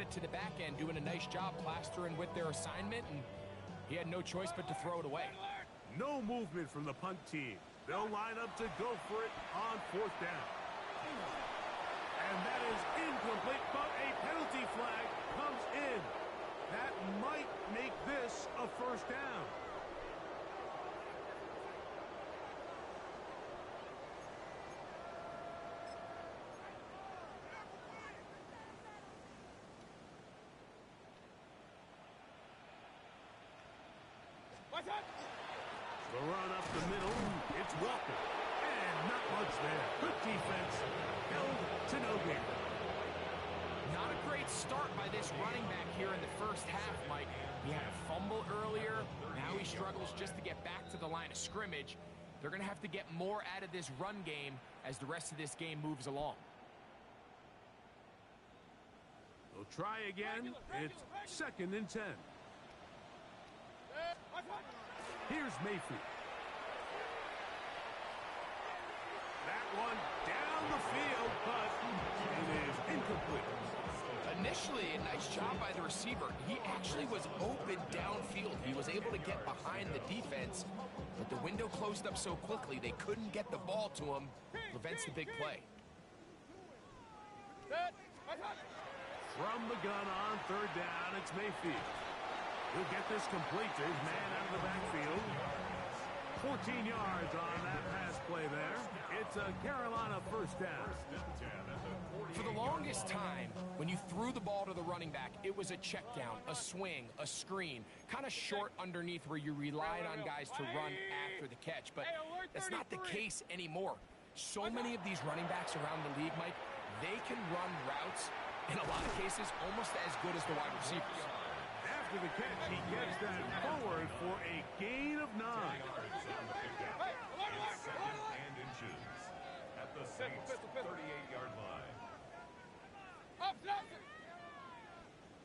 it to the back end, doing a nice job plastering with their assignment, and he had no choice but to throw it away. No movement from the punt team. They'll line up to go for it on 4th down. And that is incomplete, but a penalty flag comes in. That might make this a 1st down. The run up the middle, it's Walker. And not much there. Good defense. Held to no gain. Not a great start by this running back here in the 1st half, Mike. He had a fumble earlier. Now he struggles just to get back to the line of scrimmage. They're going to have to get more out of this run game as the rest of this game moves along. They'll try again. It's 2nd and 10. Here's Mayfield. That one down the field, but it is incomplete. Initially, a nice job by the receiver. He actually was open downfield. He was able to get behind the defense, but the window closed up so quickly they couldn't get the ball to him. Prevents the big play. From the gun on 3rd down, it's Mayfield. He'll get this complete to his man out of the backfield. 14 yards on that pass play there. It's a Carolina 1st down. For the longest time, when you threw the ball to the running back, it was a check down, a swing, a screen, kind of short underneath where you relied on guys to run after the catch. But that's not the case anymore. So many of these running backs around the league, Mike, they can run routes, in a lot of cases, almost as good as the wide receivers. After the catch, he gets that forward for a gain of 9. And inches at the Saints 38-yard line.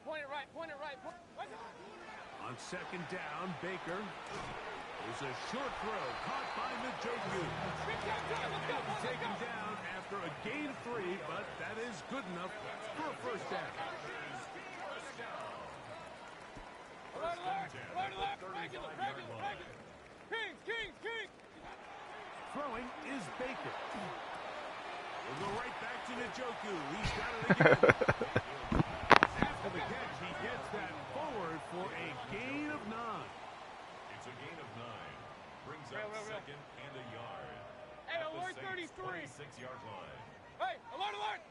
Point it right. On 2nd down, Baker. There's a short throw caught by Njoku. Taken down after a gain of 3, but that is good enough for a 1st down. Kings. Throwing is Baker. We'll go right back to Njoku. He's got it again. After the catch, he gets that forward for a gain of 9. It's a gain of 9. Brings up 2nd and a yard. Hey, at alert the Saints 33. 26-yard line. Hey, alert.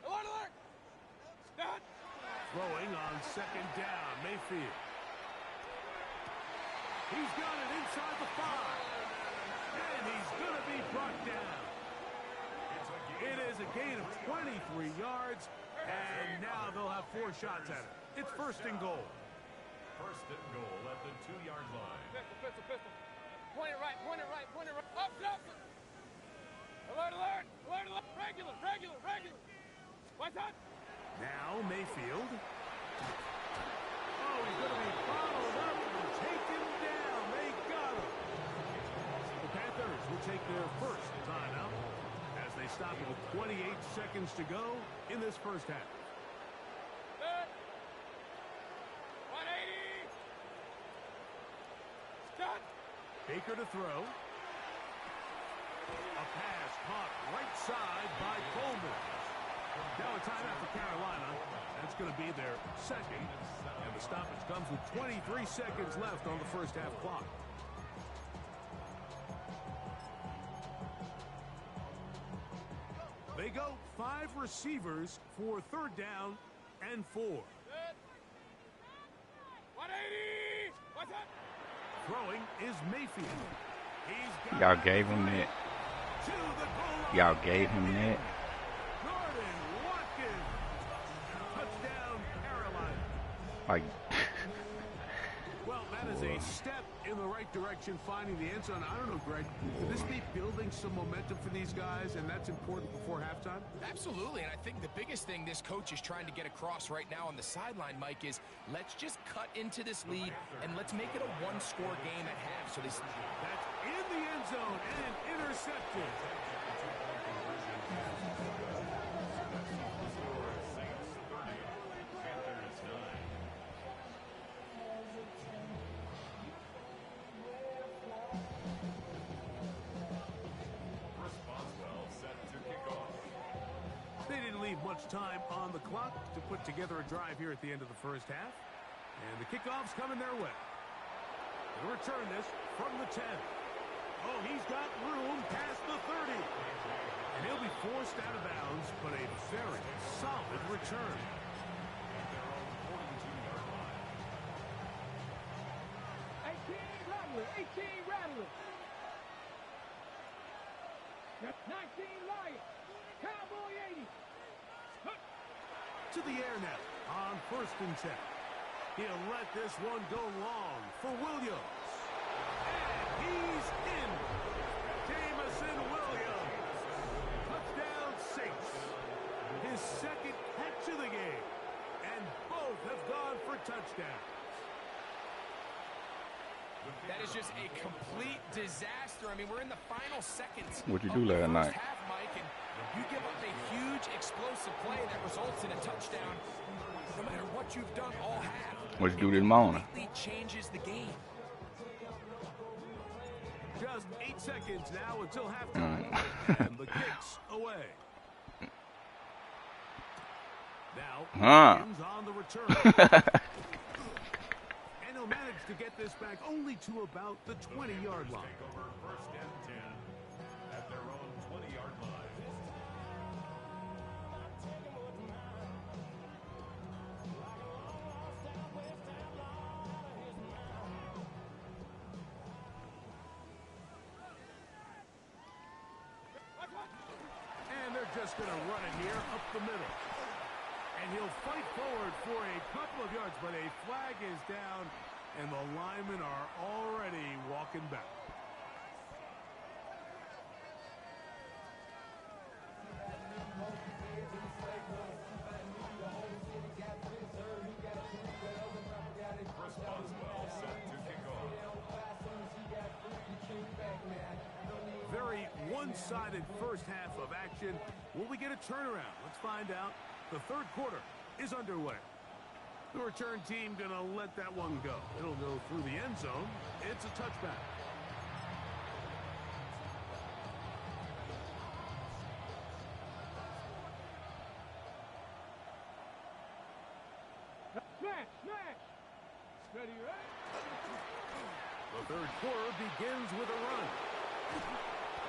Stop. Throwing on 2nd down, Mayfield. He's got it inside the 5. And he's going to be brought down. It is a gain of 23 yards. And now they'll have 4 shots at it. It's 1st and goal. 1st and goal at the 2-yard line. Pistol. Point it right. Up. Alert. Regular. What's up? Now Mayfield. Oh, he's going to be followed up and taken down. They got him. The Panthers will take their 1st timeout as they stop it with 28 seconds to go in this 1st half. 180. Stop. Baker to throw. A pass caught right side by Coleman. Now a timeout for Carolina. That's going to be their 2nd. And the stoppage comes with 23 seconds left on the 1st half clock. They go 5 receivers for 3rd down and 4. 180. What's up? Throwing is Mayfield. Y'all gave him that. Y'all gave him that. Jordan Watkins. Touchdown, Carolina. Like, Well, that is a step in the right direction, finding the end zone. I don't know, Greg. Could this be building some momentum for these guys, and that's important before halftime? Absolutely, and I think the biggest thing this coach is trying to get across right now on the sideline, Mike, is let's just cut into this lead and let's make it a one-score game at half. So this That's in the end zone and intercepted. Saints 30, Panthers 9. much time on the clock to put together a drive here at the end of the first half. And the kickoff's coming their way. They'll return this from the 10. Oh, he's got room past the 30. And he'll be forced out of bounds, but a very solid return. 18 Rattlers. 19 Lions. Cowboy 80. To the air now on 1st and 10. He'll let this one go long for Williams. And he's in. Jamison Williams. Touchdown Saints. His second catch of the game. And both have gone for touchdowns. That is just a complete disaster. I mean, we're in the final seconds. What'd you do last night? Half, Mike, and you give up a huge explosive play that results in a touchdown. No matter what you've done all half, What'd you do this morning? It completely changes the game. Just 8 seconds now until halftime. And the kick's away. Now, Williams on the return. And he'll manage to get this back only to about the 20-yard line. Take over 1st and 10 at their own 20-yard line. And they're just going to run it here up the middle. And he'll fight forward for a couple of yards, but a flag is down, and the linemen are already walking back. Very one-sided first half of action. Will we get a turnaround? Let's find out. The third quarter is underway. The return team going to let that one go. It'll go through the end zone. It's a touchback. Smash! Ready, right? The third quarter begins with a run.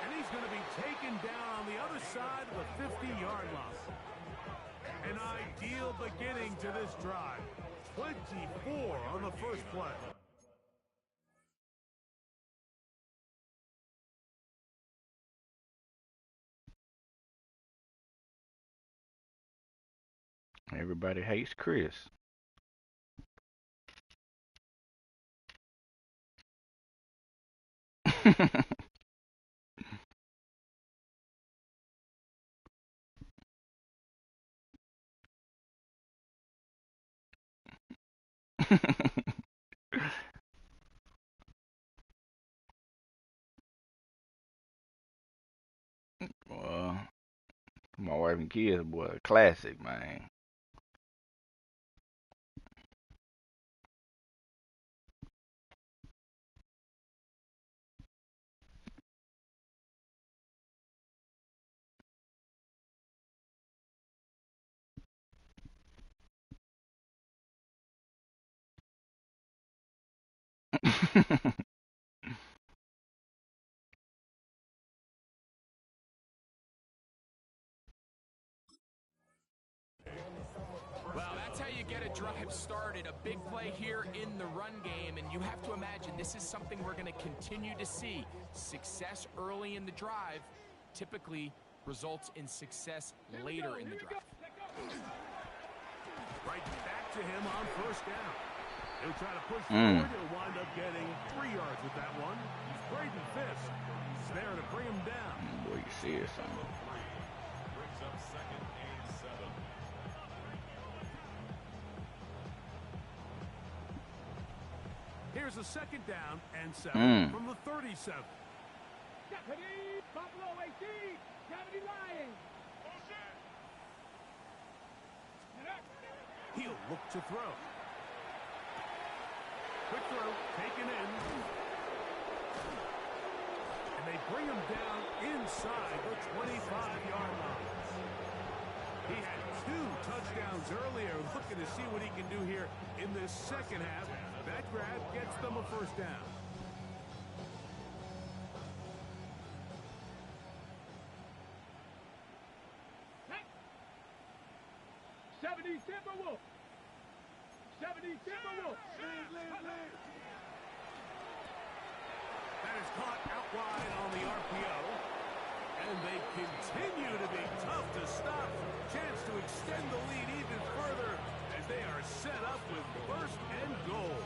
And he's going to be taken down on the other side of the 50-yard line. An ideal beginning to this drive. 24 on the first play. Everybody hates Chris. Well, my wife and kids, boy, a classic, man. Well, that's how you get a drive started. A big play here in the run game, and you have to imagine this is something we're going to continue to see. Success early in the drive typically results in success later in the drive. Right back to him on first down. He'll try to push forward. He'll wind up getting 3 yards with that one. Braden Fisk is there to bring him down. Boy, you see it, son. Brings up 2nd and 7. Here's a 2nd down and 7 from the 37. Deputy Buffalo 18. Deputy Lions. He'll look to throw. Quick throw, taken in. And they bring him down inside the 25-yard line. He had 2 touchdowns earlier. Looking to see what he can do here in this second half. That grab gets them a first down. Timberwolves. 70 Timberwolves. That is caught out wide on the RPO. And they continue to be tough to stop. Chance to extend the lead even further as they are set up with first and goal.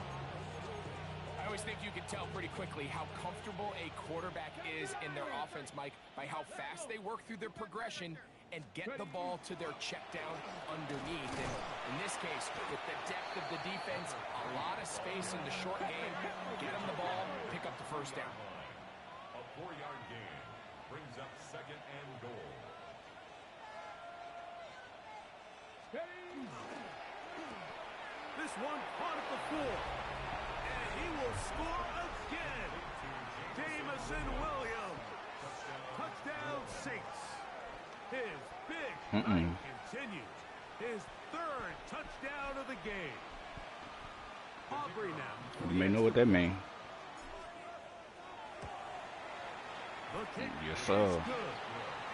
I always think you can tell pretty quickly how comfortable a quarterback is in their offense, Mike, by how fast they work through their progression and get the ball to their check down underneath. And in this case, with the depth of the defense, a lot of space in the short game, get them the ball, pick up the first down. A 4-yard gain brings up second and goal. This one caught at the 4. And he will score again. Jamison Williams. Touchdown Saints. His big night continues. His 3rd touchdown of the game. Aubrey now. You may know what that means. The kick Yes, is sir. good.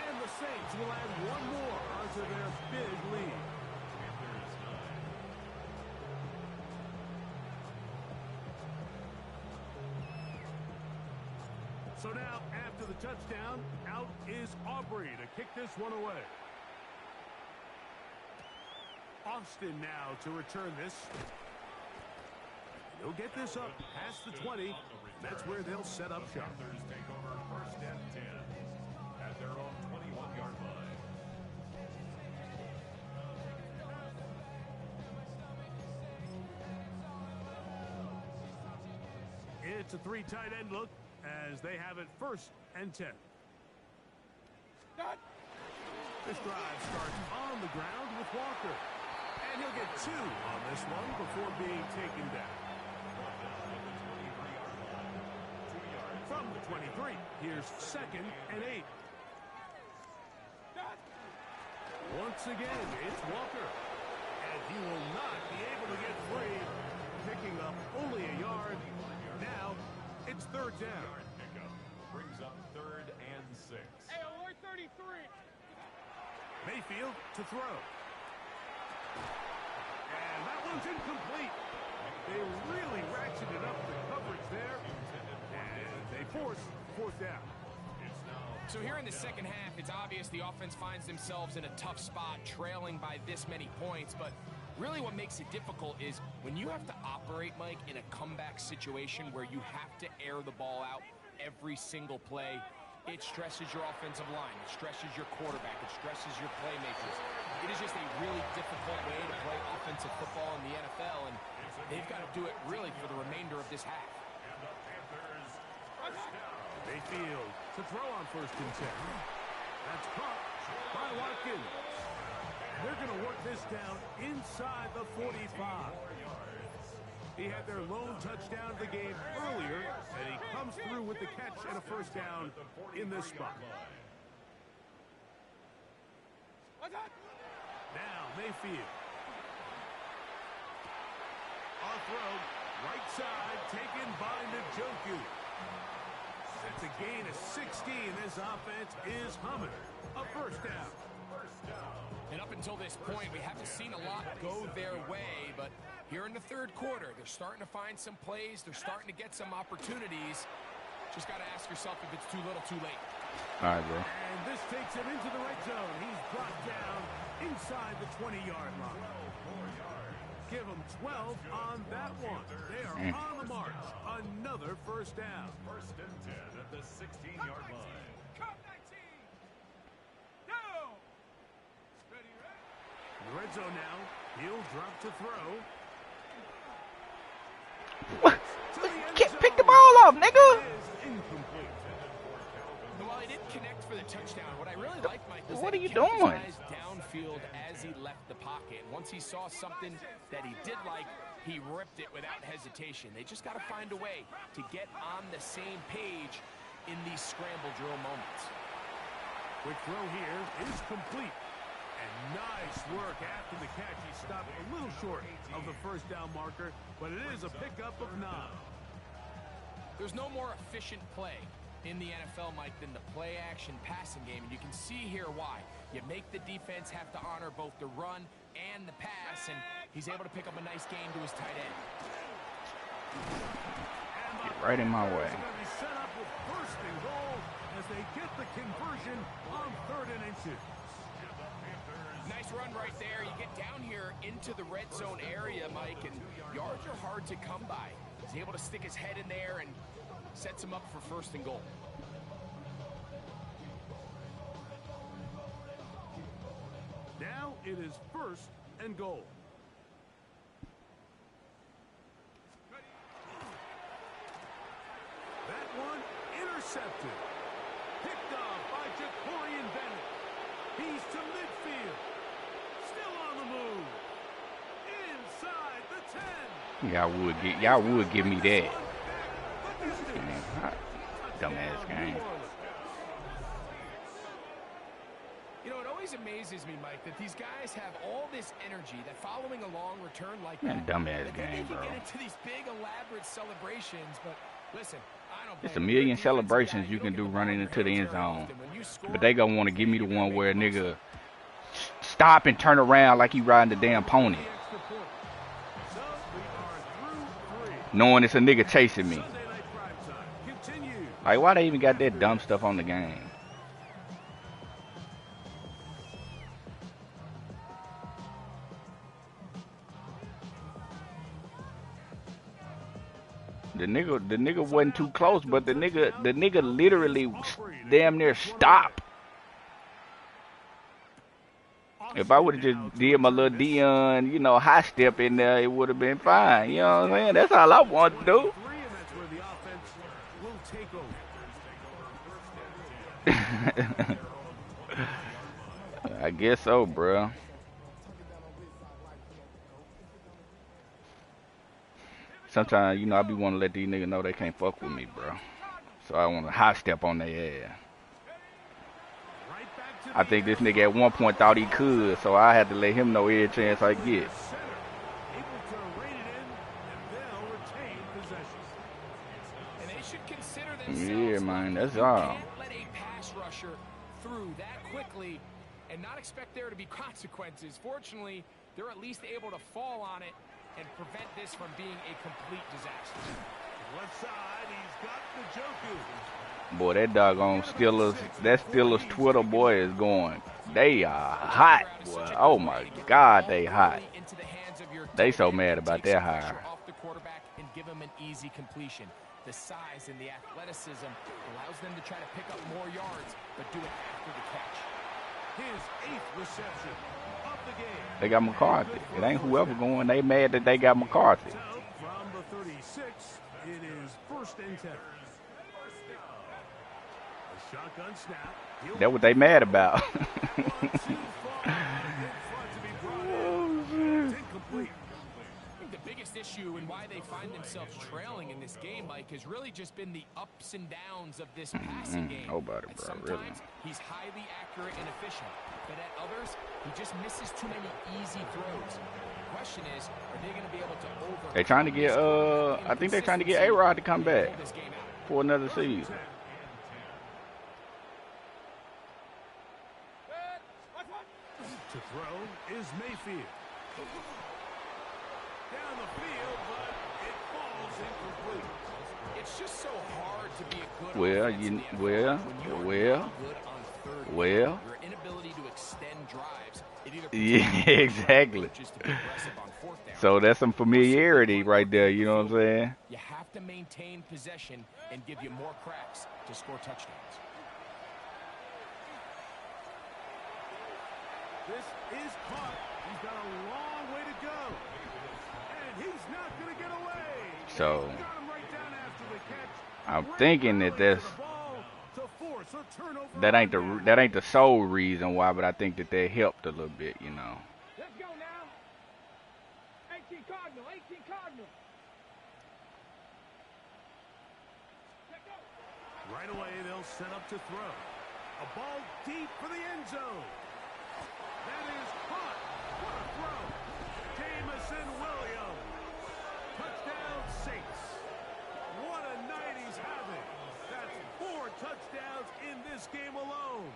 And the Saints will add one more onto their big lead. So now, after the touchdown, out is Aubrey to kick this one away. Austin now to return this. He'll get this up past the 20. That's where they'll set up shop. Panthers take over first and 10 at their own 21-yard line. It's a 3 tight end look as they have it first and 10. This drive starts on the ground with Walker. And he'll get 2 on this one before being taken down. From the 23, here's second and 8. Once again, it's Walker. And he will not be able to get free, picking up only a yard. Now, it's 3rd down. Pickup brings up 3rd and 6. Hey, alert 33. Mayfield to throw. And that one's incomplete. They really ratcheted up the coverage there. And they force 4th down. So here in the second half, it's obvious the offense finds themselves in a tough spot, trailing by this many points. But really what makes it difficult is when you have to operate, Mike, in a comeback situation where you have to air the ball out every single play, it stresses your offensive line, it stresses your quarterback, it stresses your playmakers. It is just a really difficult way to play offensive football in the NFL, and they've got to do it really for the remainder of this half. And the Panthers first down. Mayfield to throw on 1st and 10. That's caught by Watkins. They're going to work this down inside the 45. He had their lone touchdown of the game earlier, and he comes through with the catch and a first down in this spot. Now Mayfield. On throw, right side, taken by Njoku. That's a gain of 16. This offense is humming. A first down. And up until this point, we haven't seen a lot go their way, but here in the 3rd quarter, they're starting to find some plays. They're starting to get some opportunities. Just got to ask yourself if it's too little, too late. All right, bro. And this takes him into the red zone. He's brought down inside the 20-yard line. Give him 12 on that one. They are on the march. Another first down. 1st and 10 at the 16-yard line. In the red zone now. He'll drop to throw. What? Pick the ball up, nigga. Is incomplete. And while he didn't connect for the touchdown, what I really liked, Mike, was What that are he you kept his doing? eyes downfield as he left the pocket. And once he saw something that he did like, he ripped it without hesitation. They just got to find a way to get on the same page in these scramble drill moments. Quick throw here is complete. And nice work after the catch. He stopped a little short of the first down marker, but it is a pickup of 9. There's no more efficient play in the NFL, Mike, than the play-action passing game, and you can see here why. You make the defense have to honor both the run and the pass, and he's able to pick up a nice gain to his tight end. Get right in my way. Set up with first and goal as they get the conversion on 3rd and inches. Nice run right there. You get down here into the red zone area, Mike, and yards are hard to come by. He's able to stick his head in there and sets him up for 1st and goal. Now it is 1st and goal. That one intercepted. Picked off by Jacorian Bennett. He's to midfield. Still on the move. Inside the 10. Y'all would give me that. Man, dumbass game. You know, it always amazes me, Mike, that these guys have all this energy that following a long return like Man, that, dumbass game, they bro. can get into these big elaborate celebrations, but listen, I don't It's a blame million you. celebrations you can do running into the end zone. But they gonna want to give me the one where a nigga stop and turn around like he riding the damn pony. Knowing it's a nigga chasing me. Like, why they even got that dumb stuff on the game? The nigga wasn't too close, but the nigga literally damn near stopped. If I would have just did my little Dion, you know, high step in there, it would have been fine. You know what I'm saying? That's all I want to do. I guess so, bro. Sometimes, you know, I be wanting to let these niggas know they can't fuck with me, bro. So I want to high step on their ass. I think this nigga at one point thought he could, so I had to let him know every chance I get. Yeah, man, that's all. Can't let a pass rusher through that quickly and not expect there to be consequences. Fortunately, they're at least able to fall on it and prevent this from being a complete disaster. Left side, he's got the Joku. Boy, that doggone Steelers Twitter boy is going. They are hot, boy. Oh my God, they hot. They so mad about that hire. Off the quarterback and give him an easy completion. The size and the athleticism allows them to try to pick up more yards, but do it after the catch. His 8th reception of the game. They got McCarthy. It ain't whoever going. They mad that they got McCarthy. From the 36, it is 1st and 10. A shotgun snap. That's what they mad about. The biggest issue and why they find themselves trailing in this game, Mike, has really just been the ups and downs of this passing game. Nobody, bro, Sometimes really. he's highly accurate and efficient, but at others, he just misses too many easy throws. The question is, are they going to be able to overcome? They trying to get I think they're trying to get A-Rod to come back for another season. To throw is Mayfield. Down the field, but it falls incomplete. It's just so hard to be a good Well, offense in the NFL well, when you're not good on third well. down. Your inability to extend drives, it either Yeah, exactly. just to be aggressive on 4th down. So that's some familiarity right there, you know what I'm saying? You have to maintain possession and give you more cracks to score touchdowns. This is caught. He's got a long way to go. And he's not going to get away. So Got him right down after the catch. I'm thinking that The ball to force a turnover that ain't the sole reason why, but I think that they helped a little bit, you know. Let's go now. 18 Cardinal, 18 Cardinal. Let's go. Right away, they'll set up to throw. A ball deep for the end zone. That is caught. What a throw. Jamison Williams. Touchdown Saints. What a night he's having. That's 4 touchdowns in this game alone.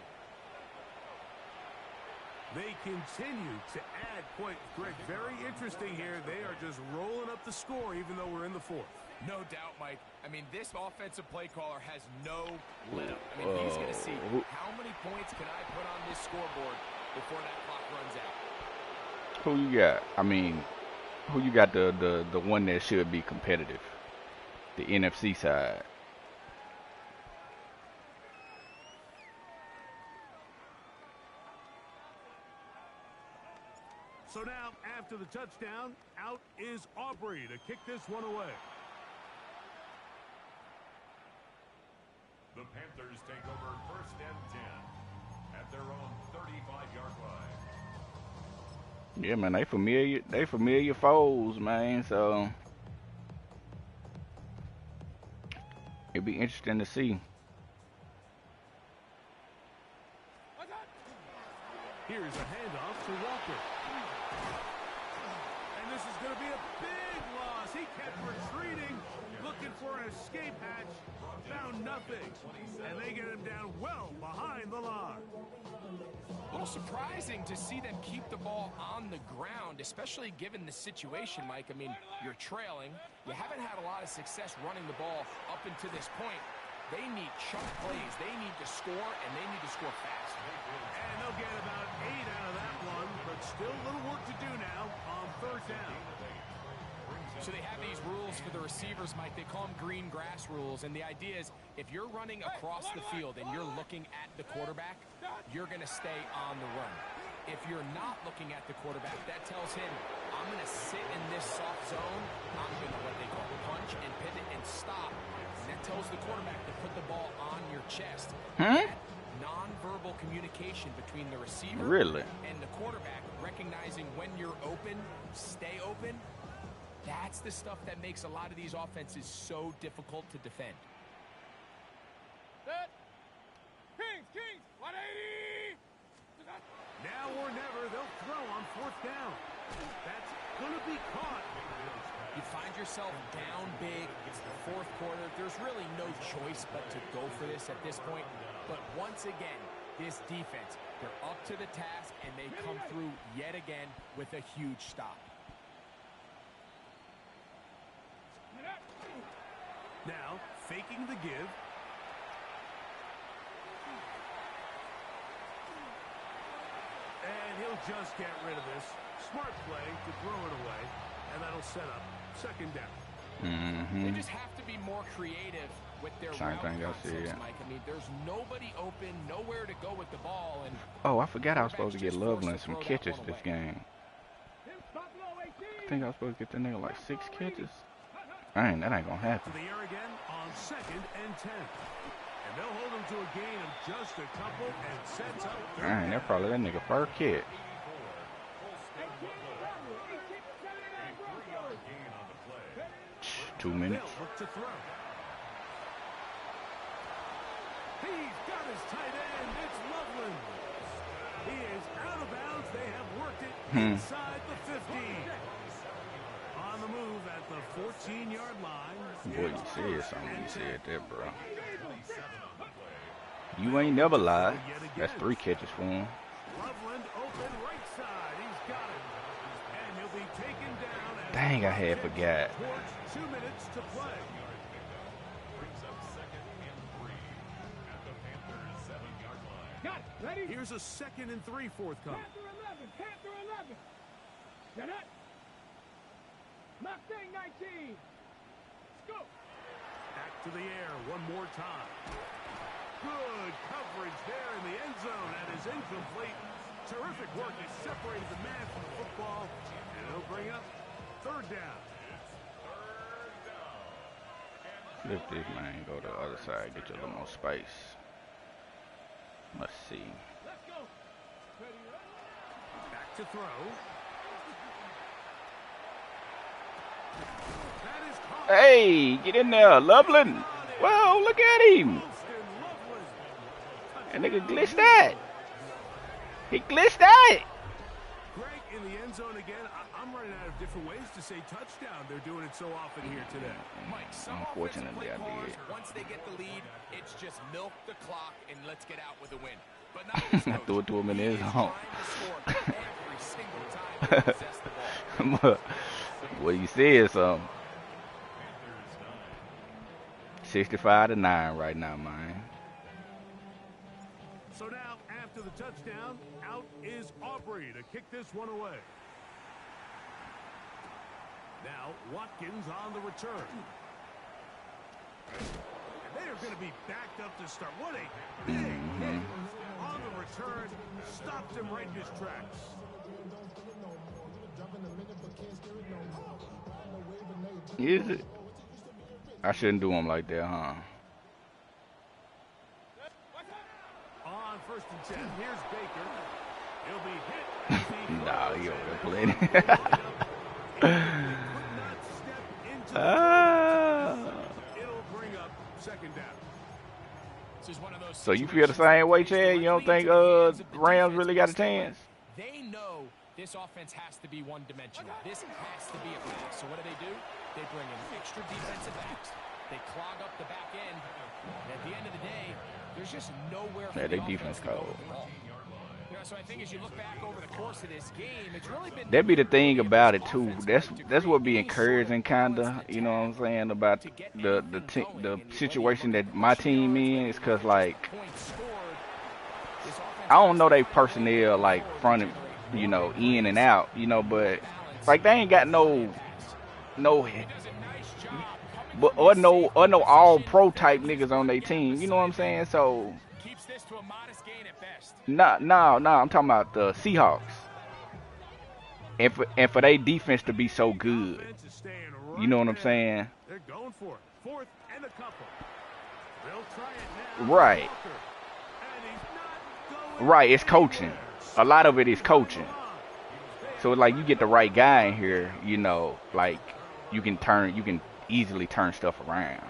They continue to add points. Greg, very interesting here. They are just rolling up the score even though we're in the 4th. No doubt, Mike. I mean, this offensive play caller has no limit. I mean, he's going to see how many points can I put on this scoreboard before that clock runs out. Who you got? I mean, who you got the one that should be competitive? The NFC side. So now, after the touchdown, out is Aubrey to kick this one away. The Panthers take over 1st and 10 at their own 35-yard line. Yeah, man, they familiar foes, man, so it'll be interesting to see. Here's a handoff to Walker. And this is going to be a big loss. He kept retreating, looking for an escape hatch. Found nothing. And they get him down well behind the line. A little surprising to see them keep the ball on the ground, especially given the situation, Mike. I mean, you're trailing. You haven't had a lot of success running the ball up until this point. They need chunk plays. They need to score, and they need to score fast. And they'll get about 8 out of that one, but still a little work to do now on 3rd down. So they have these rules for the receivers, Mike. They call them green grass rules, and the idea is if you're running across the field and you're looking at the quarterback, you're going to stay on the run. If you're not looking at the quarterback, that tells him, I'm going to sit in this soft zone. I'm going to what they call punch and pivot and stop. And that tells the quarterback to put the ball on your chest. That nonverbal communication between the receiver and the quarterback, recognizing when you're open, stay open, that's the stuff that makes a lot of these offenses so difficult to defend. Set. Kings, 180. Now or never, they'll throw on 4th down. That's going to be caught. You find yourself down big. It's the 4th quarter. There's really no choice but to go for this at this point. But once again, this defense, they're up to the task, and they come through yet again with a huge stop. Now, faking the give. And he'll just get rid of this. Smart play to throw it away, and that'll set up 2nd down. They just have to be more creative with their route concepts, Mike. I mean, there's nobody open, nowhere to go with the ball. And oh, I forgot I was supposed to get Loveland some catches this game. I think I was supposed to get that nigga like 6 catches. Dang, that ain't gonna happen. To the air again on 2nd and 10. And they'll hold him to a gain of just a couple and sets up 3rd Dang, that's probably that nigga first catch. 2 minutes. Look to throw. He's got his tight end. It's Loveland. He is out of bounds. They have worked it inside the 15. On the move at the 14-yard line. Boy, you said something when you said that, bro. You ain't never lied. That's 3 catches for him. Loveland open right side. He's got it. And he'll be taken down. Dang, I had forgot. 2 minutes to play. Brings up 2nd and 3 at the Panthers 7-yard line. Got it. Ready? Here's a 2nd and 3 forthcoming. Panther 11. Get it. Mustang 19. Go. Back to the air one more time. Good coverage there in the end zone. That is incomplete. Terrific work. They separated the man from the football. And he'll bring up 3rd down. Lift this, man. Go to the other side. Get you a little more space. Let's see. Let's go. Back to throw. That is caught. Hey, get in there, Loveland. Whoa, look at him. That nigga glitched that. He glitched that. end zone again. I'm running out of different ways to say touchdown. They're doing it so often here today. Mike, some Unfortunately, I callers, did. once they get the lead, it's just milk the clock and let's get out with a win. But not this coach. Threw it to him in his home. Every single time he possesses the ball. What you see is 65-9 right now, man. So now, after the touchdown, out is Aubrey to kick this one away. Now, Watkins on the return. And they are going to be backed up to start. What a big hit on the return. Stopped him right in his tracks. Is it? I shouldn't do him like that, huh? On 1st and 10, here's Baker. He'll be hit. Nah, he over there playing. It'll bring up 2nd down. So you feel the same way, Chad? You don't think Rams really got a chance? They know this offense has to be one-dimensional. This has to be a pass. So what do? They bring in extra defensive backs. They clog up the back end. And at the end of the day, there's just nowhere for they the defense offense to go cold. with the ball. So I think as you look back over the course of this game, it's really been... That be the thing about it too. That's what be encouraging, kinda. You know what I'm saying, about the situation that my team in is, cause like I don't know they personnel like front, you know, in and out, you know, but like they ain't got no or no all pro type niggas on their team. You know what I'm saying? So. No, I'm talking about the Seahawks. And for their defense to be so good. You know what I'm saying? They're going for it. 4th and a couple. They'll try it now. Right. Right, it's coaching. A lot of it is coaching. So like you get the right guy in here, you know, like you can easily turn stuff around.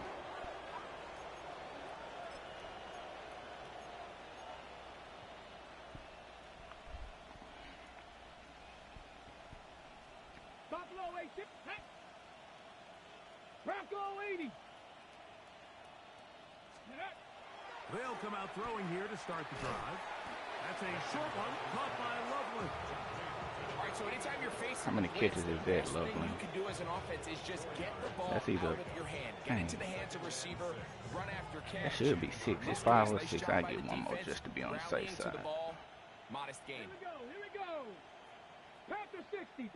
They'll come out throwing here to start the drive. That's a short one, caught by Loveland. All right, so anytime you're facing how many catches is that, Loveland? You can do as an offense is just get the ball That's either, out of your hand, get into the hands of receiver, run after catch. That should be 6. It's 5 or 6. I get one more just to be on the safe side. Modest game. Here we go. Panther 60.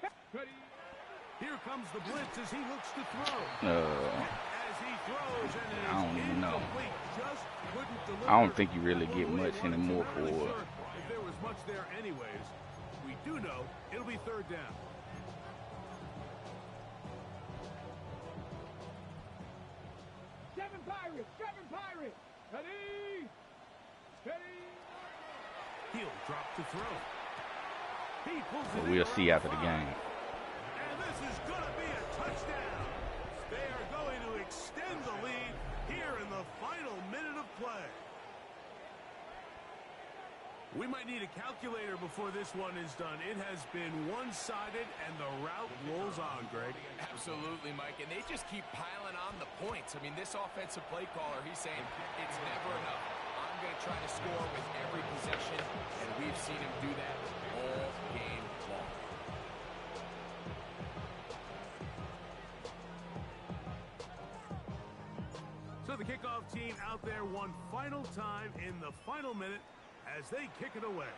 Here comes the blitz as he looks to throw. As he throws, and it is I don't even know. Just couldn't deliver. I don't think you really get much anymore for it. If there was much there anyways, we do know it'll be 3rd down. Seven Pirates. Ready. He'll drop to throw. He pulls it But we'll see after the game. And this is going to be a touchdown. They are going to extend the lead here in the final minute of play. We might need a calculator before this one is done. It has been one-sided, and the route rolls on, Greg. Absolutely, Mike. And they just keep piling on the points. I mean, this offensive play caller, he's saying it's never enough. I'm going to try to score with every possession, and we've seen him do that all game long. So the kickoff team out there one final time in the final minute as they kick it away.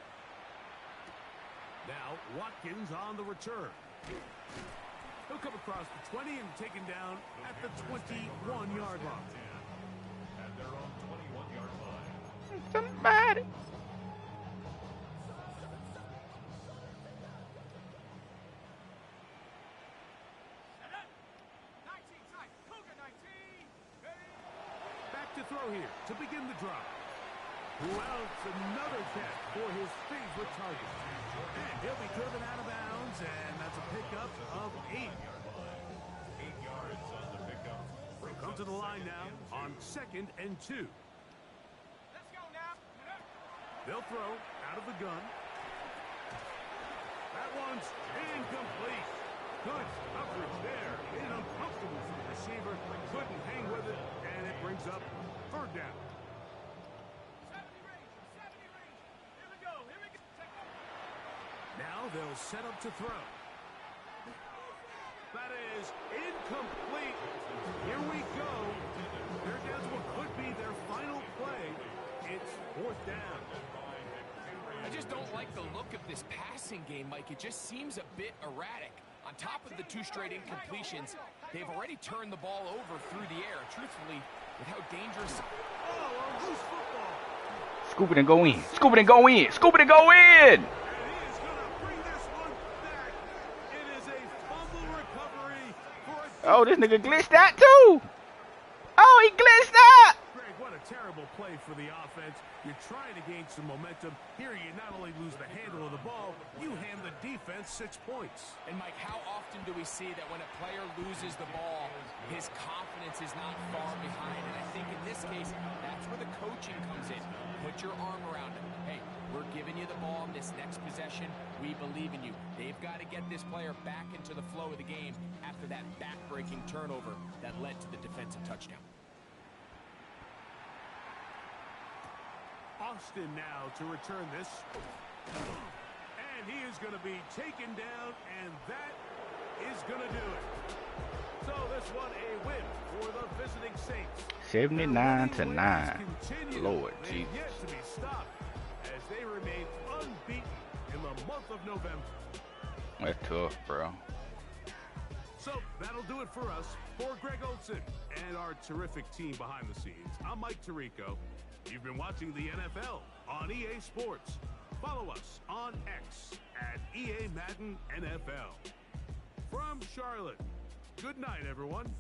Now Watkins on the return. He'll come across the 20 and taken down at the 21-yard line. At their own 21-yard line. Somebody. Back to throw here to begin the drive. Well, it's another catch for his favorite target. And he'll be driven out of bounds, and that's a pickup of 8. 8 yards on the pickup. They'll come to the line now on 2nd and 2. Let's go now. They'll throw out of the gun. That one's incomplete. Good coverage there. Made it uncomfortable for the receiver. Couldn't hang with it, and it brings up third down. 70 range. Here we go. Now they'll set up to throw. That is incomplete. Here we go. They're down to what could be their final play. It's fourth down. I just don't like the look of this passing game, Mike. It just seems a bit erratic. On top of the 2 straight incompletions, they've already turned the ball over through the air. Truthfully, with how dangerous... Oh, a loose football. Scoop it and go in. Scoop it and go in. Scoop it and go in. And he is going to bring this one back. It is a fumble recovery for a... Oh, this nigga glitched out too. Oh, he glitched out. Greg, what a terrible play for the offense. You're trying to gain some momentum. Here you not only lose the handle of the ball, you hand the defense 6 points. And Mike, how often do we see that when a player loses the ball, his confidence is not far behind? And I think in this case, that's where the coaching comes in. Put your arm around him. Hey, we're giving you the ball in this next possession. We believe in you. They've got to get this player back into the flow of the game after that back-breaking turnover that led to the defensive touchdown. Austin now to return this. And he is going to be taken down, and that is going to do it. So this one a win for the visiting Saints. 79-9. Lord Jesus. Yet to be stopped as they remain unbeaten in the month of November. That's tough, bro. So that'll do it for us. For Greg Olson and our terrific team behind the scenes, I'm Mike Tirico. You've been watching the NFL on EA Sports. Follow us on X at EA Madden NFL. From Charlotte, good night, everyone.